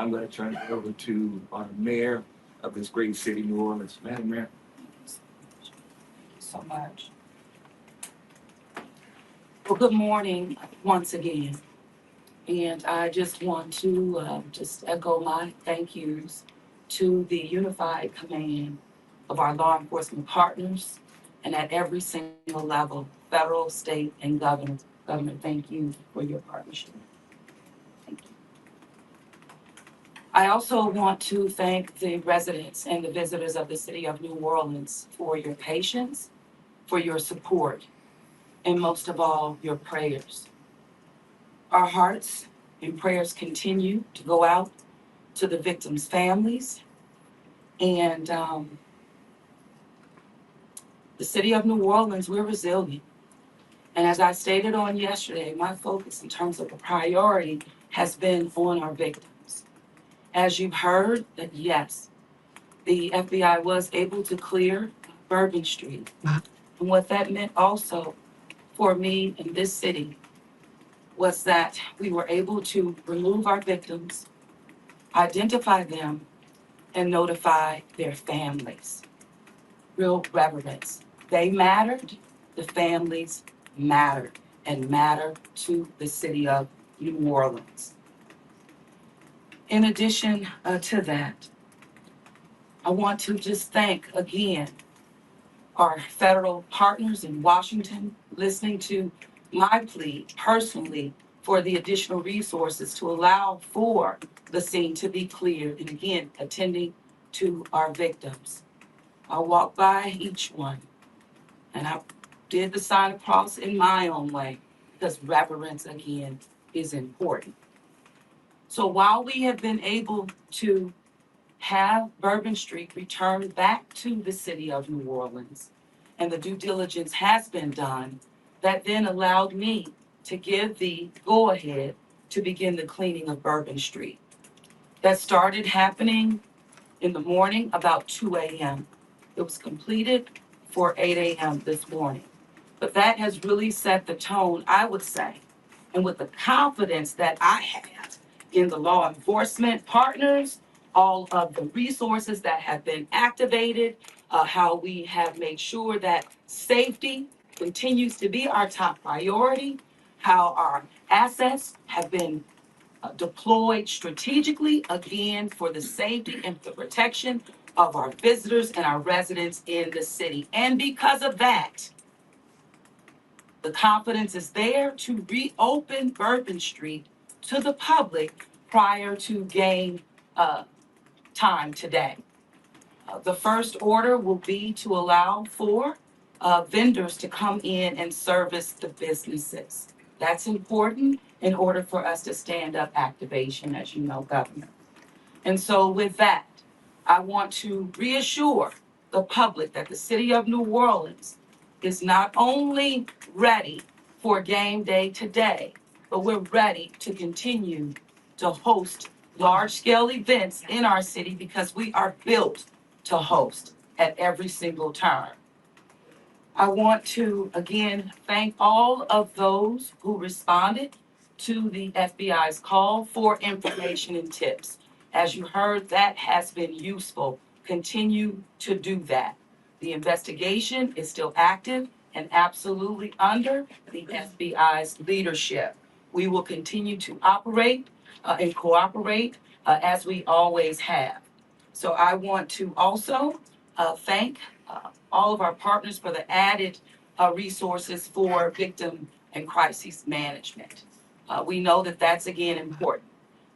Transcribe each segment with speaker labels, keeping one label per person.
Speaker 1: I'm going to turn it over to our mayor of this great city, New Orleans. Madam Mayor.
Speaker 2: So much. Well, good morning once again. And I just want to just echo my thank yous to the unified command of our law enforcement partners and at every single level, federal, state, and governor. Governor, thank you for your partnership. Thank you. I also want to thank the residents and the visitors of the city of New Orleans for your patience, for your support, and most of all, your prayers. Our hearts and prayers continue to go out to the victims' families. And the city of New Orleans, we're resilient. And as I stated on yesterday, my focus in terms of a priority has been on our victims. As you've heard, that yes, the FBI was able to clear Bourbon Street. And what that meant also for me in this city was that we were able to remove our victims, identify them, and notify their families. Real reverence. They mattered, the families mattered, and matter to the city of New Orleans. In addition to that, I want to just thank again our federal partners in Washington, listening to my plea personally for the additional resources to allow for the scene to be cleared, and again, attending to our victims. I walked by each one and I did the sign of cross in my own way because reverence again is important. So while we have been able to have Bourbon Street returned back to the city of New Orleans, and the due diligence has been done, that then allowed me to give the go-ahead to begin the cleaning of Bourbon Street. That started happening in the morning about 2 a.m. It was completed for 8 a.m. this morning. But that has really set the tone, I would say, and with the confidence that I have in the law enforcement partners, all of the resources that have been activated, how we have made sure that safety continues to be our top priority, how our assets have been deployed strategically, again, for the safety and the protection of our visitors and our residents in the city. And because of that, the confidence is there to reopen Bourbon Street to the public prior to game time today. The first order will be to allow for vendors to come in and service the businesses. That's important in order for us to stand up activation, as you know, Governor. And so with that, I want to reassure the public that the city of New Orleans is not only ready for game day today, but we're ready to continue to host large-scale events in our city because we are built to host at every single turn. I want to again thank all of those who responded to the FBI's call for information and tips. As you heard, that has been useful. Continue to do that. The investigation is still active and absolutely under the FBI's leadership. We will continue to operate and cooperate as we always have. So I want to also thank all of our partners for the added resources for victim and crisis management. We know that that's again important.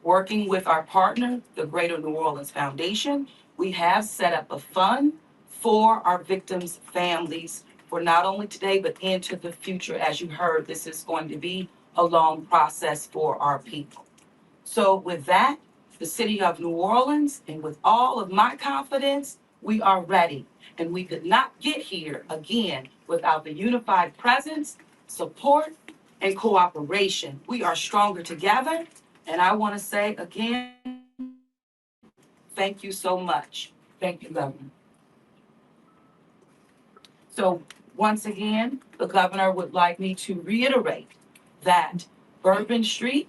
Speaker 2: Working with our partner, the Greater New Orleans Foundation, we have set up a fund for our victims' families for not only today, but into the future. As you heard, this is going to be a long process for our people. So with that, the city of New Orleans, and with all of my confidence, we are ready. And we could not get here again without the unified presence, support, and cooperation. We are stronger together. And I want to say again, thank you so much. Thank you, Governor. So once again, the governor would like me to reiterate that Bourbon Street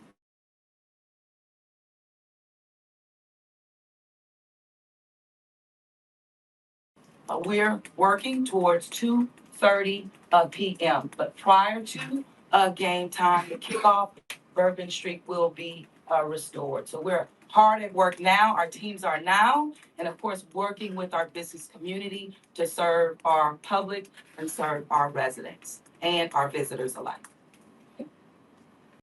Speaker 2: We're working towards 2:30 p.m. But prior to game time, the kickoff, Bourbon Street will be restored. So we're hard at work now. Our teams are now, and of course, working with our business community to serve our public and serve our residents and our visitors alike.